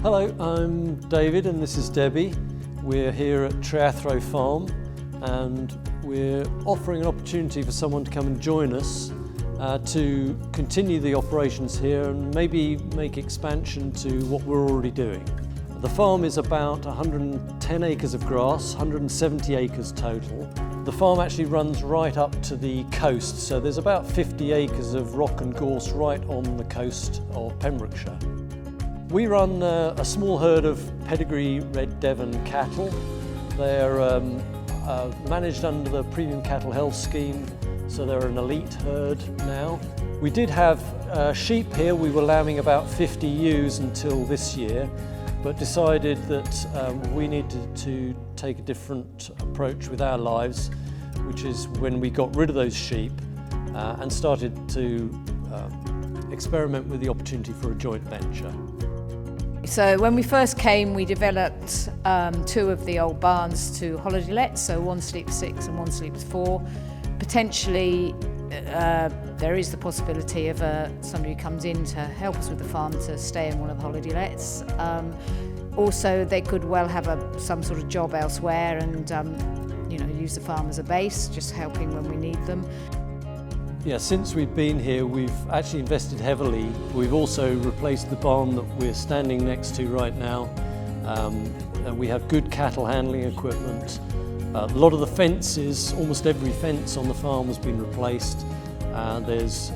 Hello, I'm David and this is Debbie. We're here at Treathro farm and we're offering an opportunity for someone to come and join us to continue the operations here and maybe make expansion to what we're already doing. The farm is about 110 acres of grass, 170 acres total. The farm actually runs right up to the coast, so there's about 50 acres of rock and gorse right on the coast of Pembrokeshire. We run a small herd of pedigree Red Devon cattle. They're managed under the Premium Cattle Health Scheme, so they're an elite herd now. We did have sheep here. We were lambing about 50 ewes until this year, but decided that we needed to take a different approach with our lives, which is when we got rid of those sheep and started to experiment with the opportunity for a joint venture. So when we first came, we developed two of the old barns to holiday lets, so one sleeps 6 and one sleeps 4. Potentially, there is the possibility of somebody who comes in to help us with the farm to stay in one of the holiday lets. Also, they could well have some sort of job elsewhere and use the farm as a base, just helping when we need them. Yeah, since we've been here, we've actually invested heavily. We've also replaced the barn that we're standing next to right now. And we have good cattle handling equipment. A lot of the fences, almost every fence on the farm has been replaced. There's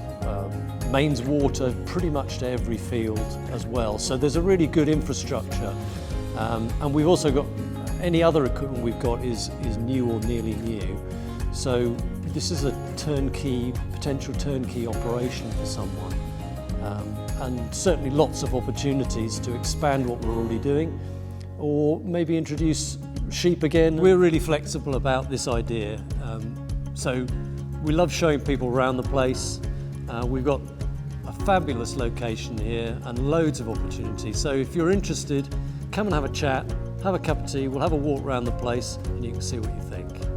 mains water pretty much to every field as well. So there's a really good infrastructure. And we've also got, any other equipment we've got is new or nearly new. So this is a potential turnkey operation for someone. And certainly lots of opportunities to expand what we're already doing, or maybe introduce sheep again. We're really flexible about this idea. So we love showing people around the place. We've got a fabulous location here and loads of opportunities. So if you're interested, come and have a chat, have a cup of tea, we'll have a walk around the place and you can see what you think.